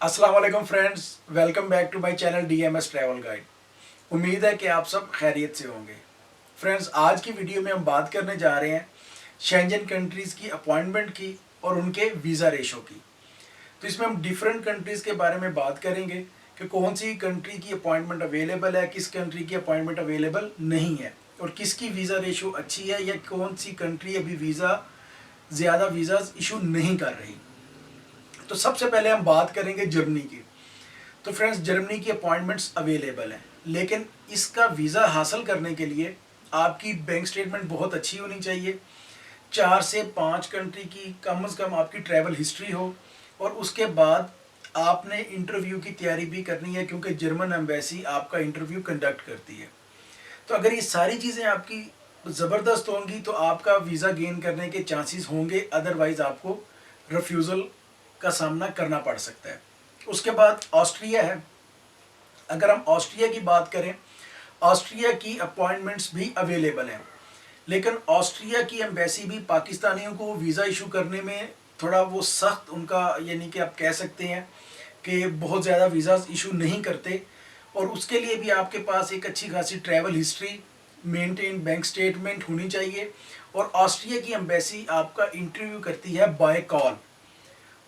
अस्सलाम वालेकुम friends, welcome back to my channel DMS travel guide. उम्मीद है कि आप सब खैरियत से होंगे। फ्रेंड्स, आज की वीडियो में हम बात करने जा रहे हैं शेंजन कंट्रीज़ की अपॉइंटमेंट की और उनके वीज़ा रेशो की। तो इसमें हम डिफरेंट कंट्रीज़ के बारे में बात करेंगे कि कौन सी कंट्री की अपॉइंटमेंट अवेलेबल है, किस कंट्री की अपॉइंटमेंट अवेलेबल नहीं है और किसकी वीज़ा रेशो अच्छी है या कौन सी कंट्री अभी ज़्यादा वीज़ाज इशू नहीं कर रही। तो सबसे पहले हम बात करेंगे जर्मनी की। तो फ्रेंड्स, जर्मनी की अपॉइंटमेंट्स अवेलेबल हैं, लेकिन इसका वीज़ा हासिल करने के लिए आपकी बैंक स्टेटमेंट बहुत अच्छी होनी चाहिए। 4 से 5 कंट्री की कम से कम आपकी ट्रैवल हिस्ट्री हो और उसके बाद आपने इंटरव्यू की तैयारी भी करनी है, क्योंकि जर्मन एम्बेसी आपका इंटरव्यू कंडक्ट करती है। तो अगर ये सारी चीज़ें आपकी ज़बरदस्त होंगी तो आपका वीज़ा गेन करने के चांसेस होंगे, अदरवाइज़ आपको रिफ्यूज़ल का सामना करना पड़ सकता है। उसके बाद ऑस्ट्रिया है। अगर हम ऑस्ट्रिया की बात करें, ऑस्ट्रिया की अपॉइंटमेंट्स भी अवेलेबल हैं, लेकिन ऑस्ट्रिया की एम्बेसी भी पाकिस्तानियों को वीज़ा इशू करने में थोड़ा वो सख्त उनका, यानी कि आप कह सकते हैं कि बहुत ज़्यादा वीज़ाज इशू नहीं करते। और उसके लिए भी आपके पास एक अच्छी खासी travel history, maintain bank statement होनी चाहिए। और ऑस्ट्रिया की एम्बेसी आपका इंटरव्यू करती है बाय कॉल,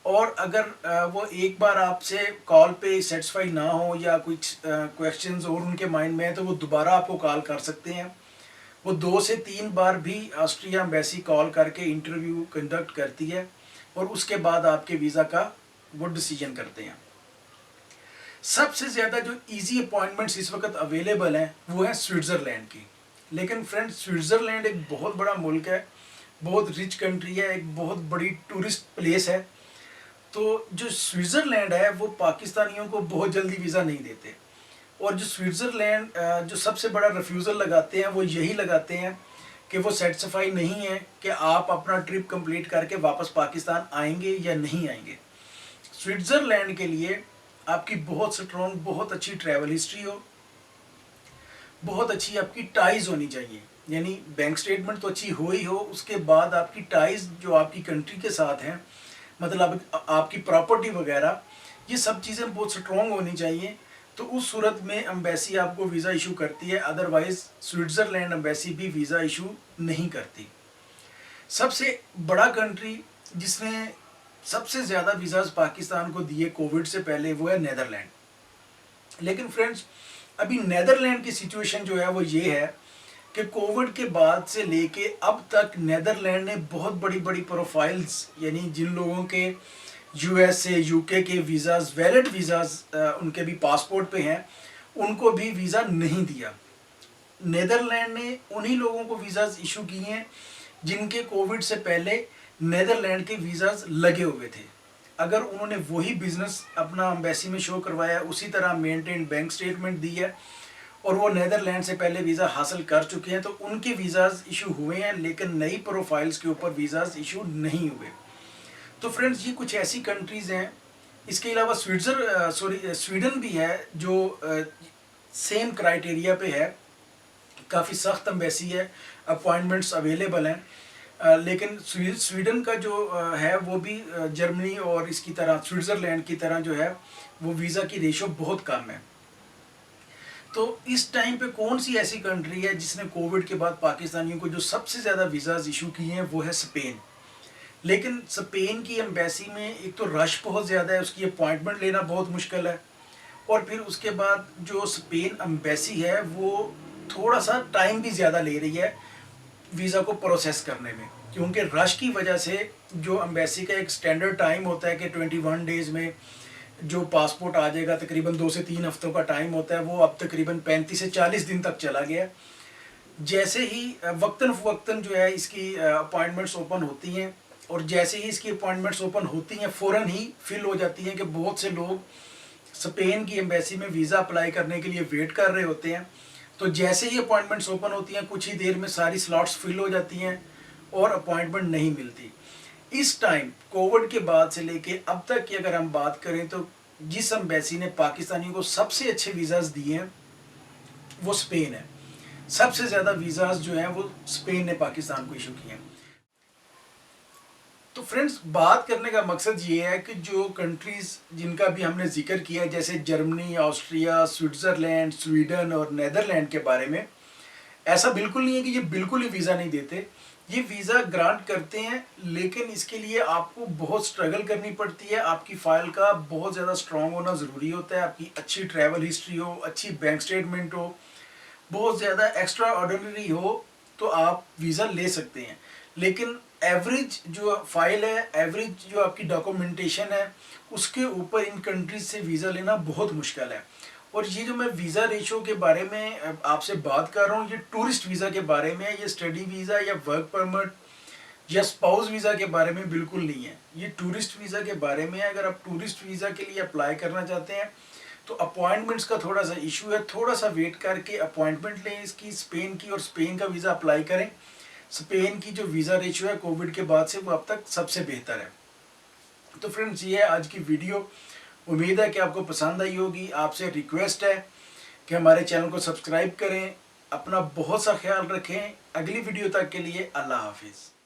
और अगर वो एक बार आपसे कॉल पे सेटिस्फाई ना हो या कुछ क्वेश्चंस और उनके माइंड में है तो वो दोबारा आपको कॉल कर सकते हैं। वो 2 से 3 बार भी ऑस्ट्रिया एम्बेसी कॉल करके इंटरव्यू कंडक्ट करती है और उसके बाद आपके वीज़ा का वो डिसीजन करते हैं। सबसे ज़्यादा जो इजी अपॉइंटमेंट्स इस वक्त अवेलेबल हैं वो है स्विट्ज़रलैंड की। लेकिन फ्रेंड्स, स्विट्ज़रलैंड एक बहुत बड़ा मुल्क है, बहुत रिच कंट्री है, एक बहुत बड़ी टूरिस्ट प्लेस है। तो जो स्विट्ज़रलैंड है वो पाकिस्तानियों को बहुत जल्दी वीज़ा नहीं देते। और जो स्विट्ज़रलैंड जो सबसे बड़ा रिफ्यूज़ल लगाते हैं वो यही लगाते हैं कि वो सेटिस्फाई नहीं है कि आप अपना ट्रिप कंप्लीट करके वापस पाकिस्तान आएंगे या नहीं आएंगे। स्विट्ज़रलैंड के लिए आपकी बहुत स्ट्रॉन्ग, बहुत अच्छी ट्रैवल हिस्ट्री हो, बहुत अच्छी आपकी टाइज़ होनी चाहिए, यानी बैंक स्टेटमेंट तो अच्छी हो ही हो, उसके बाद आपकी टाइज़ जो आपकी कंट्री के साथ हैं, मतलब आपकी प्रॉपर्टी वगैरह, ये सब चीज़ें बहुत स्ट्रॉन्ग होनी चाहिए। तो उस सूरत में एम्बेसी आपको वीज़ा इशू करती है, अदरवाइज़ स्विट्ज़रलैंड एम्बेसी भी वीज़ा इशू नहीं करती। सबसे बड़ा कंट्री जिसने सबसे ज़्यादा वीज़ाज पाकिस्तान को दिए कोविड से पहले वो है नेदरलैंड। लेकिन फ्रेंड्स, अभी नेदरलैंड की सिचुएशन जो है वो ये है कि कोविड के बाद से लेके अब तक नेदरलैंड ने बहुत बड़ी बड़ी प्रोफाइल्स, यानी जिन लोगों के यूएस से यूके के वीज़ाज, वैलिड वीज़ाज उनके भी पासपोर्ट पे हैं, उनको भी वीज़ा नहीं दिया। नेदरलैंड ने उन्हीं लोगों को वीज़ाज इशू किए हैं जिनके कोविड से पहले नेदरलैंड के वीज़ाज लगे हुए थे। अगर उन्होंने वही बिज़नेस अपना एम्बेसी में शो करवाया, उसी तरह मेंटेन बैंक स्टेटमेंट दी है और वो नेदरलैंड से पहले वीज़ा हासिल कर चुके हैं, तो उनके वीज़ाज इशू हुए हैं, लेकिन नई प्रोफाइल्स के ऊपर वीज़ाज इशू नहीं हुए। तो फ्रेंड्स, ये कुछ ऐसी कंट्रीज़ हैं। इसके अलावा स्वीडन भी है जो सेम क्राइटेरिया पे है, काफ़ी सख्त एम्बेसी है, अपॉइंटमेंट्स अवेलेबल हैं। लेकिन स्वीडन का जो है वो भी जर्मनी और इसकी तरह, स्विट्ज़रलैंड की तरह जो है, वो वीज़ा की रेशो बहुत कम है। तो इस टाइम पे कौन सी ऐसी कंट्री है जिसने कोविड के बाद पाकिस्तानियों को जो सबसे ज़्यादा वीज़ाज इशू किए हैं, वो है स्पेन। लेकिन स्पेन की एम्बेसी में एक तो रश बहुत ज़्यादा है, उसकी अपॉइंटमेंट लेना बहुत मुश्किल है, और फिर उसके बाद जो स्पेन एम्बेसी है वो थोड़ा सा टाइम भी ज़्यादा ले रही है वीज़ा को प्रोसेस करने में, क्योंकि रश की वजह से जो एम्बेसी का एक स्टैंडर्ड टाइम होता है कि 21 डेज़ में जो पासपोर्ट आ जाएगा, तकरीबन 2 से 3 हफ्तों का टाइम होता है, वो अब तकरीबन 35 से 40 दिन तक चला गया है। जैसे ही वक्तन फ़वक्तन जो है इसकी अपॉइंटमेंट्स ओपन होती हैं, और जैसे ही इसकी अपॉइंटमेंट्स ओपन होती हैं फ़ौरन ही फिल हो जाती हैं कि बहुत से लोग स्पेन की एम्बेसी में वीज़ा अप्लाई करने के लिए वेट कर रहे होते हैं। तो जैसे ही अपॉइंटमेंट्स ओपन होती हैं, कुछ ही देर में सारी स्लॉट्स फिल हो जाती हैं और अपॉइंटमेंट नहीं मिलती। इस टाइम कोविड के बाद से लेके अब तक की अगर हम बात करें तो जिस एम्बेसी ने पाकिस्तानियों को सबसे अच्छे वीज़ाज दिए हैं वो स्पेन है। सबसे ज़्यादा वीज़ाज जो हैं वो स्पेन ने पाकिस्तान को इशू किए हैं। तो फ्रेंड्स, बात करने का मकसद ये है कि जो कंट्रीज़ जिनका भी हमने जिक्र किया है, जैसे जर्मनी, ऑस्ट्रिया, स्विट्ज़रलैंड, स्वीडन और नीदरलैंड के बारे में, ऐसा बिल्कुल नहीं है कि ये बिल्कुल ही वीज़ा नहीं देते। ये वीज़ा ग्रांट करते हैं, लेकिन इसके लिए आपको बहुत स्ट्रगल करनी पड़ती है। आपकी फ़ाइल का बहुत ज़्यादा स्ट्रॉन्ग होना ज़रूरी होता है, आपकी अच्छी ट्रैवल हिस्ट्री हो, अच्छी बैंक स्टेटमेंट हो, बहुत ज़्यादा एक्स्ट्रा ऑर्डिनरी हो, तो आप वीज़ा ले सकते हैं। लेकिन एवरेज जो फाइल है, एवरेज जो आपकी डॉक्यूमेंटेशन है, उसके ऊपर इन कंट्रीज से वीज़ा लेना बहुत मुश्किल है। और ये जो मैं वीज़ा रेशो के बारे में आपसे बात कर रहा हूँ, ये टूरिस्ट वीज़ा के बारे में है। ये स्टडी वीज़ा या वर्क परमिट या स्पाउस वीज़ा के बारे में बिल्कुल नहीं है। ये टूरिस्ट वीज़ा के बारे में है। अगर आप टूरिस्ट वीज़ा के लिए अप्लाई करना चाहते हैं तो अपॉइंटमेंट्स का थोड़ा सा इशू है, थोड़ा सा वेट करके अपॉइंटमेंट लें इसकी, स्पेन की, और स्पेन का वीज़ा अप्लाई करें। स्पेन की जो वीज़ा रेशियो है कोविड के बाद से वो अब तक सबसे बेहतर है। तो फ्रेंड्स, ये है आज की वीडियो। उम्मीद है कि आपको पसंद आई होगी। आपसे रिक्वेस्ट है कि हमारे चैनल को सब्सक्राइब करें। अपना बहुत सा ख्याल रखें। अगली वीडियो तक के लिए अल्लाह हाफिज़।